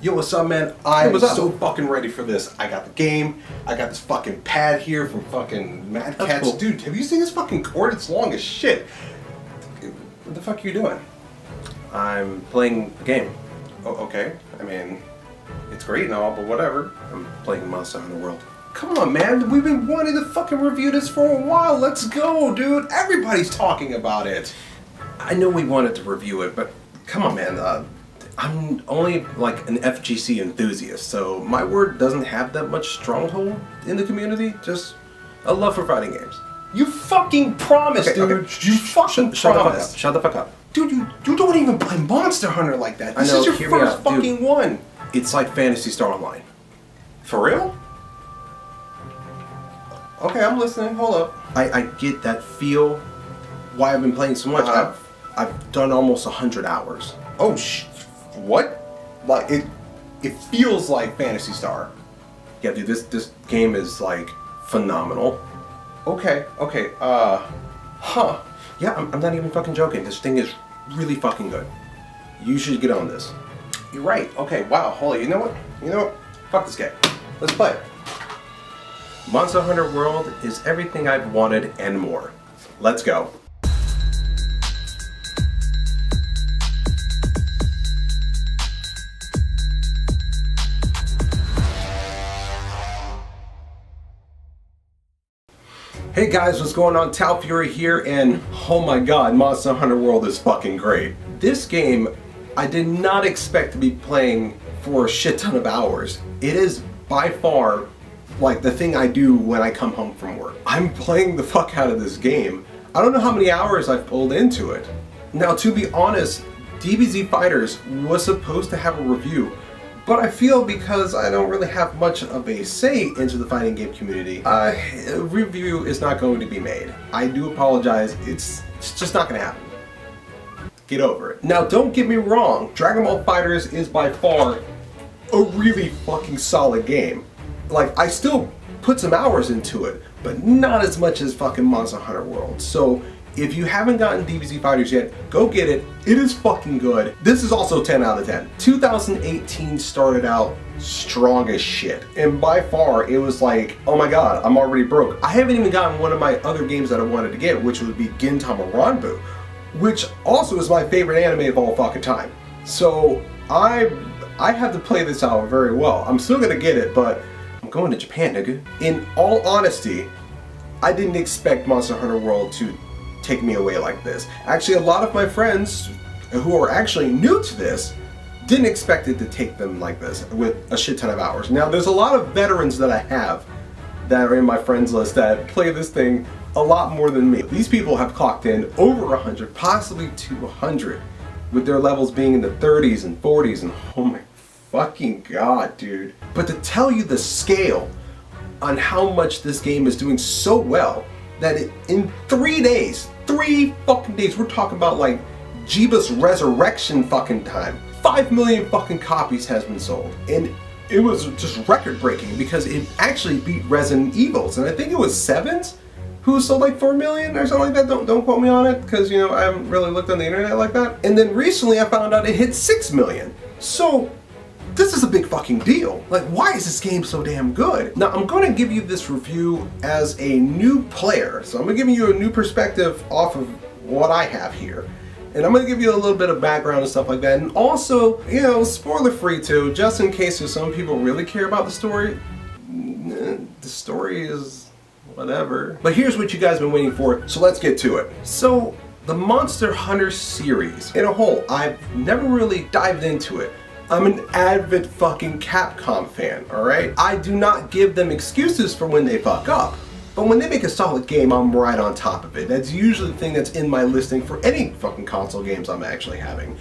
Yo, what's up, man? I'm so fucking ready for this. I got the game. I got this fucking pad here from fucking Mad Cats. Cool. Dude, have you seen this fucking cord? It's long as shit. What the fuck are you doing? I'm playing a game. Oh, okay. I mean, it's great and all, but whatever. I'm playing Monster Hunter World. Come on, man. We've been wanting to fucking review this for a while. Let's go, dude. Everybody's talking about it. I know we wanted to review it, but come on, man. I'm only like an FGC enthusiast, so my word doesn't have that much stronghold in the community. Just a love for fighting games. You fucking promised, dude. Okay. You fucking promised. Shut the fuck up. Dude, you don't even play Monster Hunter like that. This is your first fucking one. It's like Phantasy Star Online. For real? Okay, I'm listening. Hold up. I get that feel. Why I've been playing so much. I've done almost 100 hours. Oh what? Like it feels like Phantasy Star. Yeah, dude, this game is like phenomenal. Okay. Huh. Yeah, I'm not even fucking joking. This thing is really fucking good. You should get on this. You're right. Okay, wow, holy, you know what? Fuck this game. Let's play it. Monster Hunter World is everything I've wanted and more. Let's go. Hey guys, what's going on? Tau Fury here, and oh my god, Monster Hunter World is fucking great. This game, I did not expect to be playing for a shit ton of hours. It is by far like the thing I do when I come home from work. I'm playing the fuck out of this game. I don't know how many hours I've pulled into it. Now, to be honest, DBZ Fighters was supposed to have a review, but I feel because I don't really have much of a say into the fighting game community, a review is not going to be made. I do apologize, it's just not going to happen. Get over it. Now, don't get me wrong, Dragon Ball FighterZ is by far a really fucking solid game. Like, I still put some hours into it, but not as much as fucking Monster Hunter World. So, if you haven't gotten DBZ Fighters yet, go get it. It is fucking good. This is also 10 out of 10. 2018 started out strong as shit. And by far, it was like, oh my god, I'm already broke. I haven't even gotten one of my other games that I wanted to get, which would be Gintama Ranbu, which also is my favorite anime of all fucking time. So, I have to play this out very well. I'm still gonna get it, but I'm going to Japan, nigga. In all honesty, I didn't expect Monster Hunter World to take me away like this. Actually, a lot of my friends who are actually new to this didn't expect it to take them like this with a shit ton of hours. Now, there's a lot of veterans that I have that are in my friends list that play this thing a lot more than me. These people have clocked in over 100, possibly 200, with their levels being in the 30s and 40s, and oh my fucking god, dude. But to tell you the scale on how much this game is doing so well, that in 3 days, 3 fucking days, we're talking about like Jeebus Resurrection fucking time, 5 million fucking copies has been sold. And it was just record breaking because it actually beat Resident Evils, and I think it was Sevens who sold like 4 million or something like that. Don't quote me on it, because you know I haven't really looked on the internet like that. And then recently I found out it hit 6 million. So this is a big fucking deal. Like, why is this game so damn good? Now, I'm going to give you this review as a new player. So I'm going to give you a new perspective off of what I have here. And I'm going to give you a little bit of background and stuff like that. And also, you know, spoiler free too, just in case there's some people really care about the story. The story is whatever. But here's what you guys have been waiting for, so let's get to it. So, the Monster Hunter series, in a whole, I've never really dived into it. I'm an avid fucking Capcom fan, alright? I do not give them excuses for when they fuck up. But when they make a solid game, I'm right on top of it. That's usually the thing that's in my listing for any fucking console games I'm actually having.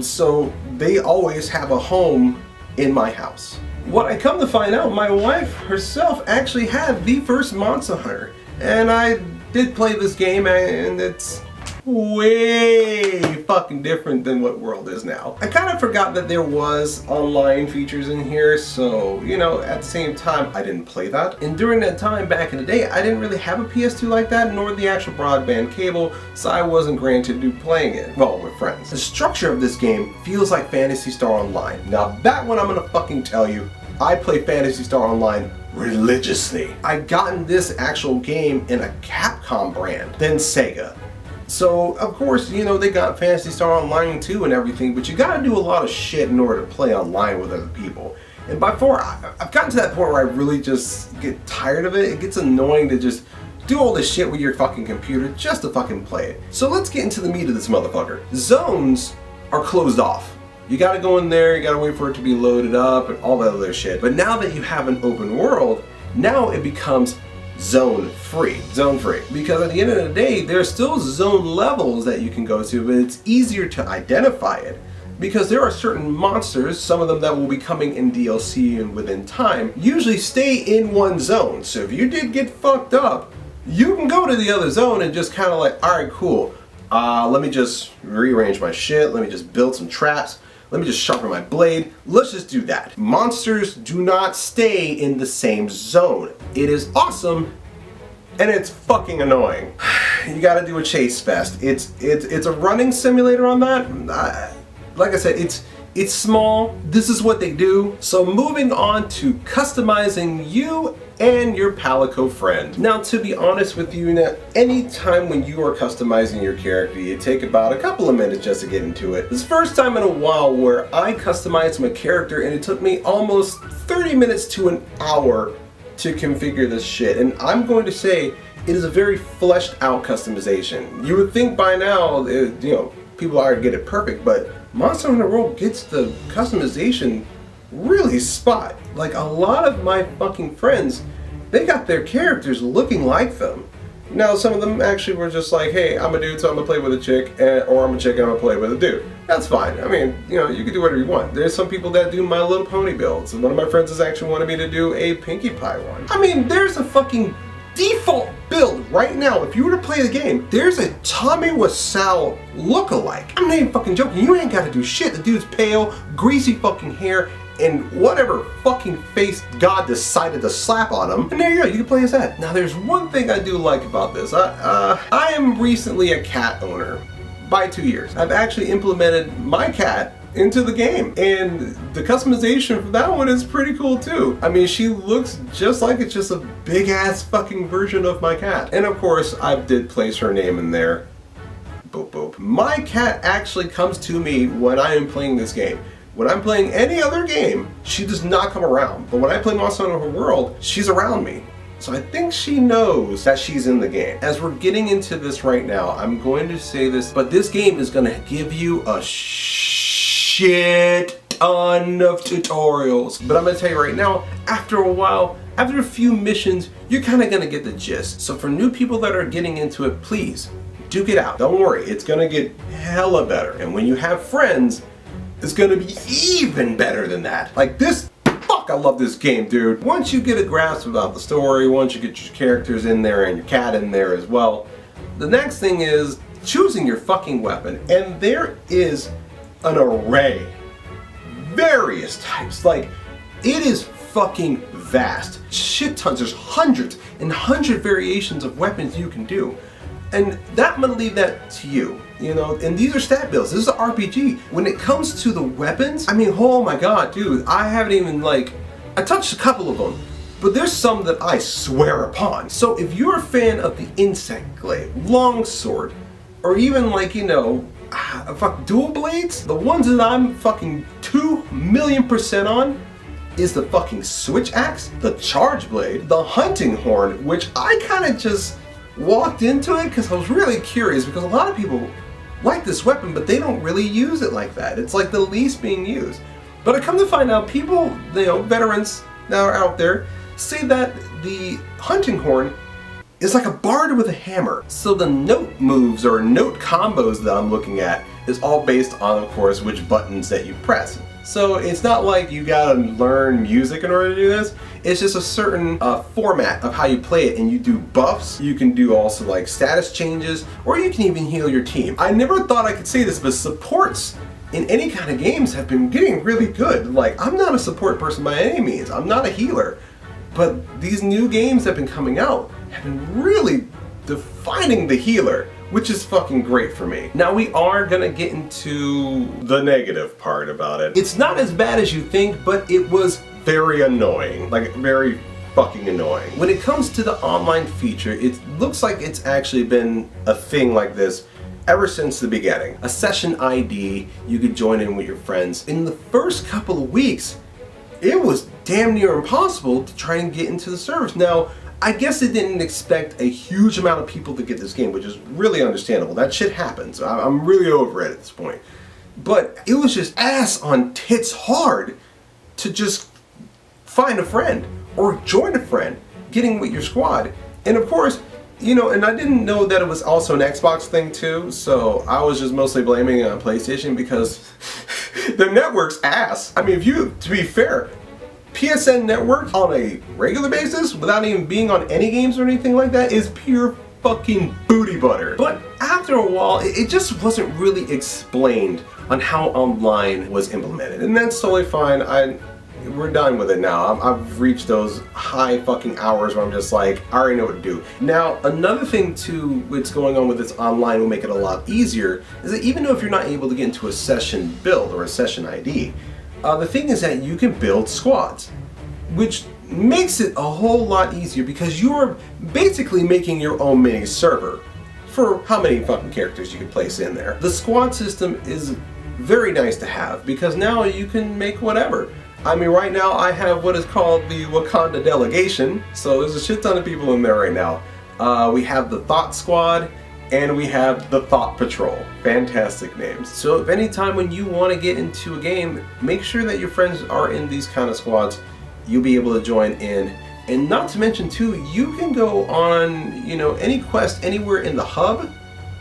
So they always have a home in my house. What I come to find out, my wife herself actually had the first Monster Hunter. And I did play this game, and it's way fucking different than what World is now. I kind of forgot that there was online features in here, so, you know, at the same time, I didn't play that. And during that time, back in the day, I didn't really have a PS2 like that, nor the actual broadband cable, so I wasn't granted to playing it, well, with friends. The structure of this game feels like Phantasy Star Online. Now, that one I'm gonna fucking tell you, I play Phantasy Star Online religiously. I gotten this actual game in a Capcom brand, then Sega. So, of course, you know, they got Phantasy Star Online too and everything, but you gotta do a lot of shit in order to play online with other people. And by far, I've gotten to that point where I really just get tired of it. It gets annoying to just do all this shit with your fucking computer just to fucking play it. So let's get into the meat of this motherfucker. Zones are closed off. You gotta go in there, you gotta wait for it to be loaded up and all that other shit. But now that you have an open world, now it becomes zone free. Because at the end of the day, there's still zone levels that you can go to, but it's easier to identify it. Because there are certain monsters, some of them that will be coming in DLC and within time, usually stay in one zone. So if you did get fucked up, you can go to the other zone and just kind of like, alright, cool. Let me just rearrange my shit, let me just build some traps. Let me just sharpen my blade. Let's just do that. Monsters do not stay in the same zone. It is awesome, and it's fucking annoying. You gotta do a chase fest. It's a running simulator on that. Like I said, it's small. This is what they do. So moving on to customizing you and your Palico friend. Now, to be honest with you, any time when you are customizing your character, you take about a couple of minutes just to get into it. This is the first time in a while where I customized my character and it took me almost 30 minutes to an hour to configure this shit. And I'm going to say it is a very fleshed out customization. You would think by now, you know, people already get it perfect, but Monster Hunter World gets the customization really spot. Like, a lot of my fucking friends, they got their characters looking like them. Now, some of them actually were just like, hey, I'm a dude, so I'm gonna play with a chick, or I'm a chick, and I'm gonna play with a dude. That's fine. I mean, you know, you can do whatever you want. There's some people that do My Little Pony builds. One of my friends has actually wanted me to do a Pinkie Pie one. I mean, there's a fucking default build right now. If you were to play the game, there's a Tommy Wiseau lookalike. I'm not even fucking joking. You ain't gotta do shit. The dude's pale, greasy fucking hair, and whatever fucking face God decided to slap on him. And there you go, you can play as that. Now there's one thing I do like about this. I am recently a cat owner by 2 years. I've actually implemented my cat into the game, and the customization for that one is pretty cool too. I mean, she looks just like it's just a big ass fucking version of my cat. And of course, I did place her name in there. Boop boop. My cat actually comes to me when I am playing this game. When I'm playing any other game, she does not come around. But when I play Monster Hunter World, she's around me. So I think she knows that she's in the game. As we're getting into this right now, I'm going to say this, but this game is going to give you a shit ton of tutorials. But I'm going to tell you right now, after a while, after a few missions, you're kind of going to get the gist. So for new people that are getting into it, please, duke it out. Don't worry, it's going to get hella better. And when you have friends, it's gonna be even better than that. Like this, fuck, I love this game, dude. Once you get a grasp about the story, once you get your characters in there and your cat in there as well, the next thing is choosing your fucking weapon. And there is an array, various types. Like, it is fucking vast. Shit tons, there's hundreds and hundred variations of weapons you can do. And that, I'm gonna leave that to you. You know, and these are stat builds. This is an RPG. When it comes to the weapons, I mean, oh my god, dude, I haven't even, like, I touched a couple of them, but there's some that I swear upon. So if you're a fan of the insect glaive, longsword, or even, like, you know, fuck, dual blades, the ones that I'm fucking 2,000,000% on is the fucking switch axe, the charge blade, the hunting horn, which I kind of just walked into it because I was really curious, because a lot of people like this weapon, but they don't really use it like that. It's like the least being used. But I come to find out, people, you know, veterans that are out there, say that the hunting horn is like a bard with a hammer. So the note moves or note combos that I'm looking at is all based on, of course, which buttons that you press. So it's not like you gotta learn music in order to do this. It's just a certain format of how you play it, and you do buffs. You can do also like status changes, or you can even heal your team. I never thought I could say this, but supports in any kind of games have been getting really good. Like, I'm not a support person by any means. I'm not a healer. But these new games that have been coming out have been really defining the healer, which is fucking great for me. Now we are gonna get into the negative part about it. It's not as bad as you think, but it was very annoying. Like, very fucking annoying. When it comes to the online feature, it looks like it's actually been a thing like this ever since the beginning. A session ID, you could join in with your friends. In the first couple of weeks, it was damn near impossible to try and get into the servers. Now, I guess they didn't expect a huge amount of people to get this game, which is really understandable. That shit happens. I'm really over it at this point. But it was just ass on tits hard to just find a friend or join a friend, getting with your squad. And of course, you know, and I didn't know that it was also an Xbox thing too, so I was just mostly blaming it on PlayStation because the network's ass. I mean, to be fair, PSN network on a regular basis, without even being on any games or anything like that, is pure fucking booty butter. But after a while, it just wasn't really explained on how online was implemented, and that's totally fine. We're done with it now. I've reached those high fucking hours where I'm just like, I already know what to do. Now, another thing too, what's going on with this online will make it a lot easier, is that even though if you're not able to get into a session build or a session ID, the thing is that you can build squads, which makes it a whole lot easier because you're basically making your own mini server for how many fucking characters you can place in there. The squad system is very nice to have because now you can make whatever. I mean, right now I have what is called the Wakanda delegation, so there's a shit ton of people in there right now. We have the Thought Squad, and we have the Thought Patrol. Fantastic names. So if any time when you want to get into a game, make sure that your friends are in these kind of squads. You'll be able to join in. And not to mention too, you can go on, you know, any quest anywhere in the hub.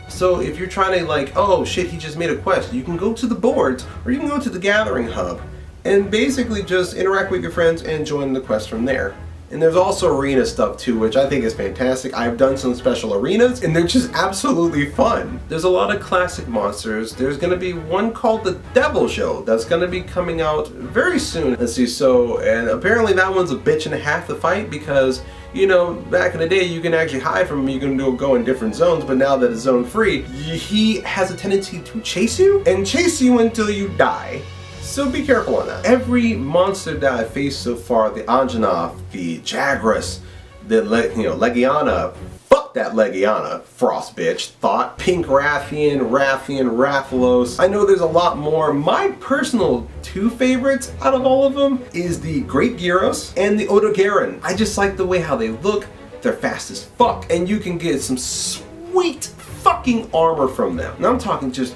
So if you're trying to like, oh shit, he just made a quest, you can go to the boards, or you can go to the gathering hub and basically just interact with your friends and join the quest from there. And there's also arena stuff too, which I think is fantastic. I've done some special arenas, and they're just absolutely fun. There's a lot of classic monsters. There's gonna be one called the Devil Show that's gonna be coming out very soon. Let's see, so, and apparently that one's a bitch and a half to fight because, you know, back in the day you can actually hide from him, you can go in different zones, but now that it's zone free, he has a tendency to chase you until you die. So be careful on that. Every monster that I've faced so far, the Anjanath, the Jagras, the Legiana, fuck that Legiana, Frost bitch, Thought, Pink Rathian, Rathalos. I know there's a lot more. My personal two favorites out of all of them is the Great Gyros and the Odogaron. I just like the way how they look. They're fast as fuck, and you can get some sweet fucking armor from them. Now I'm talking just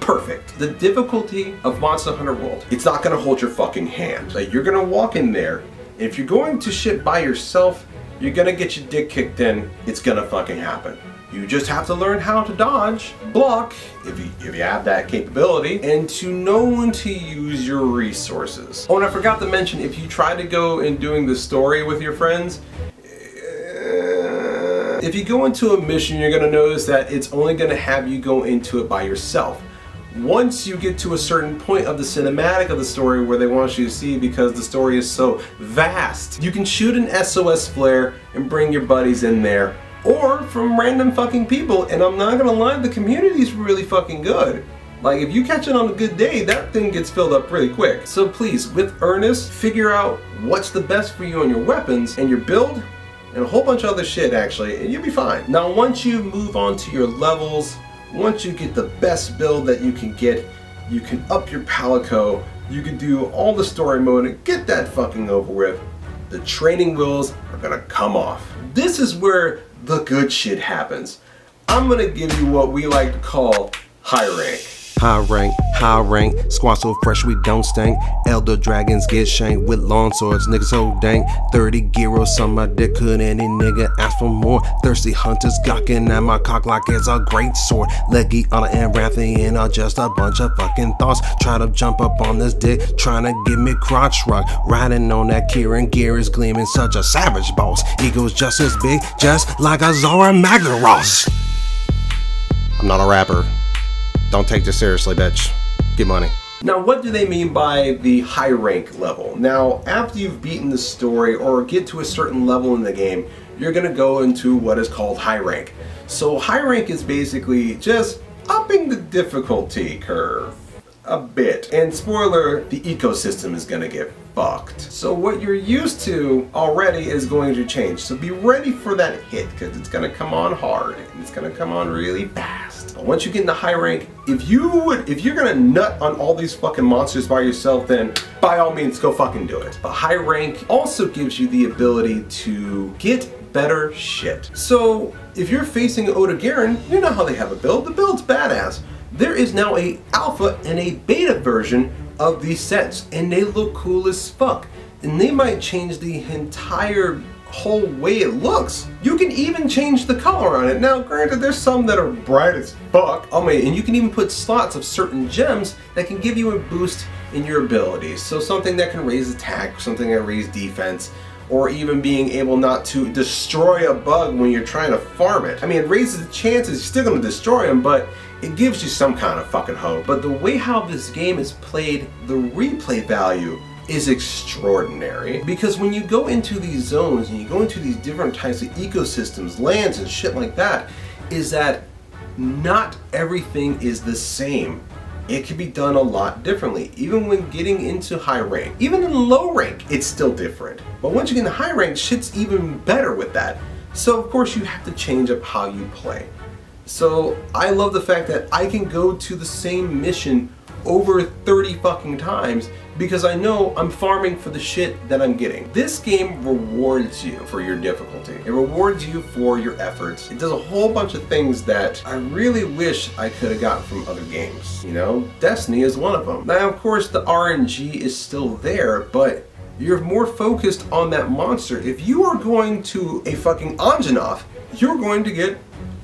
perfect. The difficulty of Monster Hunter World, it's not gonna hold your fucking hand. Like, you're gonna walk in there, and if you're going to shit by yourself, you're gonna get your dick kicked in. It's gonna fucking happen. You just have to learn how to dodge, block, if you have that capability, and to know when to use your resources. Oh, and I forgot to mention, if you try to go and doing the story with your friends, if you go into a mission, you're gonna notice that it's only gonna have you go into it by yourself. Once you get to a certain point of the cinematic of the story where they want you to see, because the story is so vast, you can shoot an SOS flare and bring your buddies in there, or from random fucking people. And I'm not gonna lie, the community's really fucking good. Like, if you catch it on a good day, that thing gets filled up really quick. So please, with earnest, figure out what's the best for you on your weapons and your build, and a whole bunch of other shit actually, and you'll be fine. Now once you move on to your levels, once you get the best build that you can get, you can up your palico, you can do all the story mode and get that fucking over with. The training wheels are gonna come off. This is where the good shit happens. I'm gonna give you what we like to call high rank. High rank, squad so fresh we don't stink. Elder dragons get shanked with long swords, niggas so dank. 30 gyros on my dick, could any nigga ask for more? Thirsty hunters gawking at my cock like it's a great sword. Leggy, Honor, and Rathian are just a bunch of fucking thoughts. Try to jump up on this dick, trying to give me crotch rock. Riding on that Kieran gear is gleaming, such a savage boss. Ego's just as big, just like a Zora Magdaros. I'm not a rapper. Don't take this seriously, bitch. Get money. Now, what do they mean by the high rank level? Now, after you've beaten the story or get to a certain level in the game, you're gonna go into what is called high rank. So high rank is basically just upping the difficulty curve a bit. And spoiler, the ecosystem is gonna get fucked. So what you're used to already is going to change. So be ready for that hit, because it's gonna come on hard and it's gonna come on really fast. But once you get into high rank, if you're gonna nut on all these fucking monsters by yourself, then by all means go fucking do it. But high rank also gives you the ability to get better shit. So if you're facing Oda Garen, you know how they have a build. The build's badass. There is now a alpha and a beta version of these sets, and they look cool as fuck. And they might change the entire whole way it looks. You can even change the color on it. Now, granted, there's some that are bright as fuck. Oh man, and you can even put slots of certain gems that can give you a boost in your abilities. So something that can raise attack, something that raise defense, or even being able not to destroy a bug when you're trying to farm it. I mean, it raises the chances you're still gonna destroy them, but it gives you some kind of fucking hope. But the way how this game is played, the replay value is extraordinary. Because when you go into these zones and you go into these different types of ecosystems, lands and shit like that, is that not everything is the same. It can be done a lot differently. Even when getting into high rank, even in low rank, it's still different. But once you get into high rank, shit's even better with that. So of course you have to change up how you play. So I love the fact that I can go to the same mission over 30 fucking times because I know I'm farming for the shit that I'm getting. This game rewards you for your difficulty. It rewards you for your efforts. It does a whole bunch of things that I really wish I could have gotten from other games. You know, Destiny is one of them. Now, of course, the RNG is still there, but you're more focused on that monster. If you are going to a fucking Anjanath, you're going to get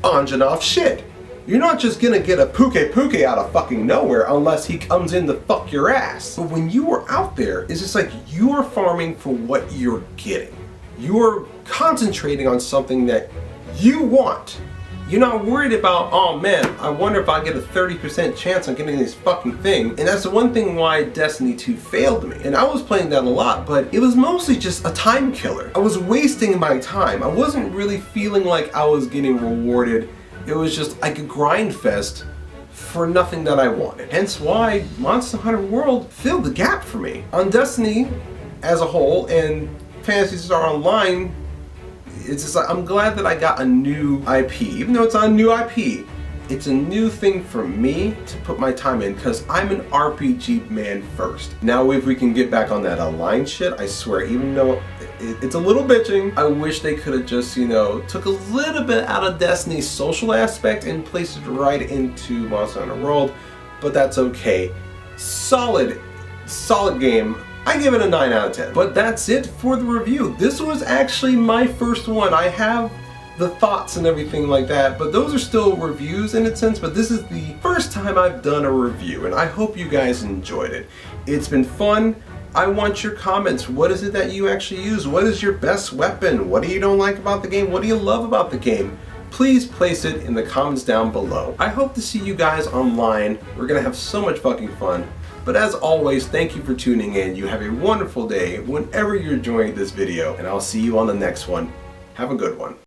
Anjanath shit. You're not just gonna get a Puke out of fucking nowhere unless he comes in to fuck your ass. But when you are out there, it's just like you are farming for what you're getting. You're concentrating on something that you want. You're not worried about, oh man, I wonder if I get a 30% chance on getting this fucking thing. And that's the one thing why Destiny 2 failed me. And I was playing that a lot, but it was mostly just a time killer. I was wasting my time. I wasn't really feeling like I was getting rewarded. It was just like a grind fest for nothing that I wanted. Hence why Monster Hunter World filled the gap for me. On Destiny as a whole and Phantasy Star Online, it's just like I'm glad that I got a new IP. Even though it's not a new IP, it's a new thing for me to put my time in because I'm an RPG man first. Now if we can get back on that online shit, I swear, even though it's a little bitching, I wish they could have just, you know, took a little bit out of Destiny's social aspect and placed it right into Monster Hunter World, but that's okay. Solid game. I give it a 9 out of 10. But that's it for the review. This was actually my first one. I have the thoughts and everything like that, but those are still reviews in a sense, but this is the first time I've done a review, and I hope you guys enjoyed it. It's been fun. I want your comments. What is it that you actually use? What is your best weapon? What do you don't like about the game? What do you love about the game? Please place it in the comments down below. I hope to see you guys online. We're gonna have so much fucking fun. But as always, thank you for tuning in. You have a wonderful day whenever you're enjoying this video, and I'll see you on the next one. Have a good one.